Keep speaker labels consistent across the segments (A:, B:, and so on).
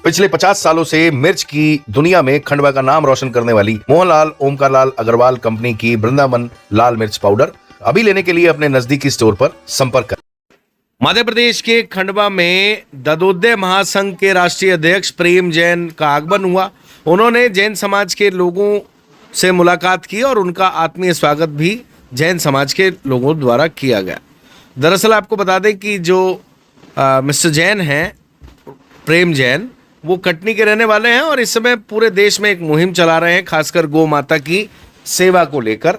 A: पिछले 50 सालों से मिर्च की दुनिया में खंडवा का नाम रोशन करने वाली मोहनलाल ओमकारलाल अग्रवाल कंपनी की वृंदावन लाल मिर्च पाउडर अभी लेने के लिए अपने नजदीकी स्टोर पर संपर्क करें। मध्य प्रदेश के खंडवा में ददोदय महासंघ के राष्ट्रीय अध्यक्ष प्रेम जैन का आगमन हुआ। उन्होंने जैन समाज के लोगों से मुलाकात की और उनका आत्मीय स्वागत भी जैन समाज के लोगों द्वारा किया गया। दरअसल आपको बता दें कि जो मिस्टर जैन हैं, प्रेम जैन, वो कटनी के रहने वाले हैं और इस समय पूरे देश में एक मुहिम चला रहे हैं, खासकर गौ माता की सेवा को लेकर।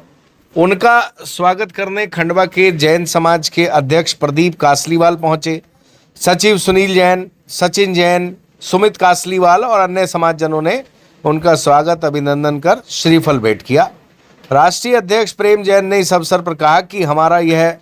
A: उनका स्वागत करने खंडवा के जैन समाज के अध्यक्ष प्रदीप कासलीवाल पहुंचे। सचिव सुनील जैन, सचिन जैन, सुमित कासलीवाल और अन्य समाजजनों ने उनका स्वागत अभिनंदन कर श्रीफल भेंट किया। राष्ट्रीय अध्यक्ष प्रेम जैन ने इस अवसर पर कहा कि हमारा यह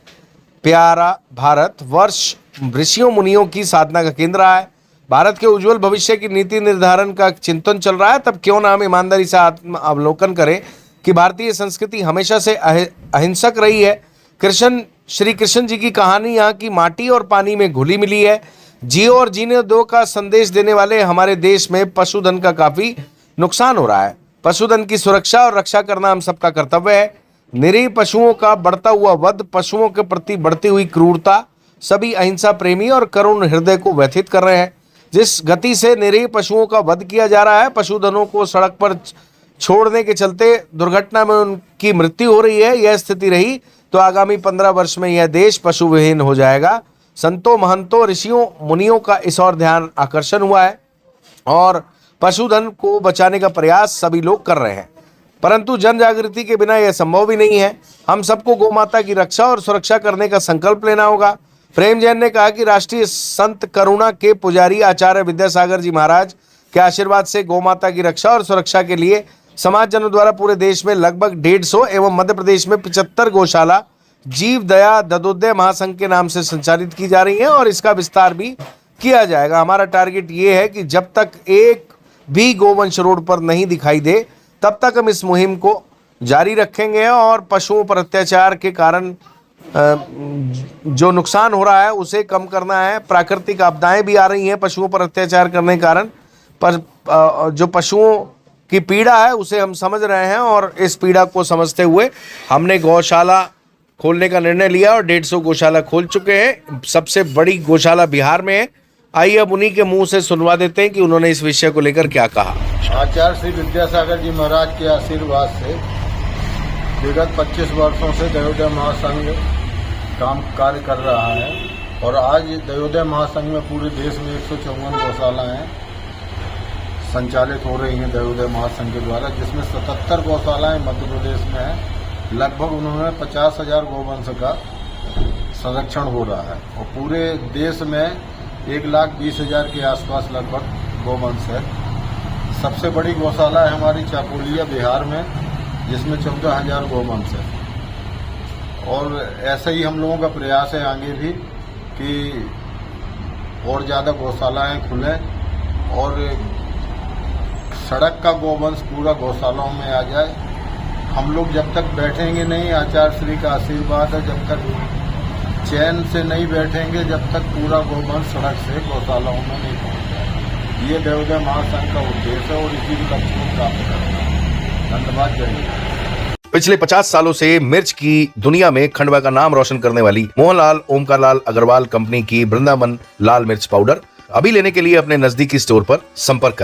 A: प्यारा भारत वर्ष ऋषियों मुनियों की साधना का केंद्र रहा है। भारत के उज्जवल भविष्य की नीति निर्धारण का चिंतन चल रहा है। तब क्यों ना हम ईमानदारी से आत्म अवलोकन करें कि भारतीय संस्कृति हमेशा से अहिंसक रही है। श्री कृष्ण जी की कहानी यहाँ की माटी और पानी में घुली मिली है। जियो और जीने दो का संदेश देने वाले हमारे देश में पशुधन का काफी नुकसान हो रहा है। पशुधन की सुरक्षा और रक्षा करना हम सबका कर्तव्य है। निरीह पशुओं का बढ़ता हुआ वध, पशुओं के प्रति बढ़ती हुई क्रूरता सभी अहिंसा प्रेमी और करुण हृदय को व्यथित कर रहे हैं। जिस गति से निरीह पशुओं का वध किया जा रहा है, पशुधनों को सड़क पर छोड़ने के चलते दुर्घटना में उनकी मृत्यु हो रही है, यह स्थिति रही तो आगामी 15 वर्ष में यह देश पशु विहीन हो जाएगा। संतों, महंतों, ऋषियों, मुनियों का इस ओर ध्यान आकर्षण हुआ है और पशुधन को बचाने का प्रयास सभी लोग कर रहे हैं, परंतु जन जागृति के बिना यह संभव भी नहीं है। हम सबको गौ माता की रक्षा और सुरक्षा करने का संकल्प लेना होगा। प्रेम जैन ने कहा कि राष्ट्रीय संत करुणा के पुजारी आचार्य विद्यासागर जी महाराज के आशीर्वाद से गौ माता की रक्षा और सुरक्षा के लिए समाजजनों द्वारा पूरे देश में लगभग 150 एवं मध्य प्रदेश में 75 गौशाला जीव दया ददोदय महासंघ के नाम से संचालित की जा रही है और इसका विस्तार भी किया जाएगा। हमारा टारगेट ये है कि जब तक एक भी गोवंश रोड पर नहीं दिखाई दे तब तक हम इस मुहिम को जारी रखेंगे और पशुओं पर अत्याचार के कारण जो नुकसान हो रहा है उसे कम करना है। प्राकृतिक आपदाएं भी आ रही हैं पशुओं पर अत्याचार करने के कारण, पर जो पशुओं की पीड़ा है उसे हम समझ रहे हैं और इस पीड़ा को समझते हुए हमने गौशाला खोलने का निर्णय लिया और 150 गौशाला खोल चुके हैं। सबसे बड़ी गौशाला बिहार में है। आइए अब उन्हीं के मुंह से सुनवा देते हैं कि उन्होंने इस विषय को लेकर क्या कहा।
B: आचार्य श्री विद्यासागर जी महाराज के आशीर्वाद से विगत 25 वर्षों से दयोदय महासंघ कार्य कर रहा है और आज दयोदय महासंघ में पूरे देश में 154 गौशालाएं संचालित हो रही हैं दयोदय महासंघ के द्वारा, जिसमें 77 गौशालाएं मध्य प्रदेश में हैं। लगभग उन्होंने 50,000 गौवंश का संरक्षण हो रहा है और पूरे देश में 1,20,000 के आसपास लगभग गौवंश है। सबसे बड़ी गौशाला है हमारी चापोलिया बिहार में, जिसमें 14,000 गौवंश है और ऐसा ही हम लोगों का प्रयास है आगे भी कि और ज़्यादा गौशालाएं खुलें और सड़क का गौवंश पूरा गौशालाओं में आ जाए। हम लोग जब तक बैठेंगे नहीं, आचार्य श्री का आशीर्वाद है, जब तक चैन से नहीं बैठेंगे जब तक पूरा गौवंश सड़क से गौशालाओं में नहीं पहुँच जाए। ये दयोदय महासंघ का उद्देश्य है और इसी लक्ष्य को प्राप्त करना है। धन्यवाद। जय।
A: पिछले 50 सालों से मिर्च की दुनिया में खंडवा का नाम रोशन करने वाली मोहनलाल ओमकारलाल अग्रवाल कंपनी की वृंदावन लाल मिर्च पाउडर अभी लेने के लिए अपने नजदीकी स्टोर पर संपर्क करें।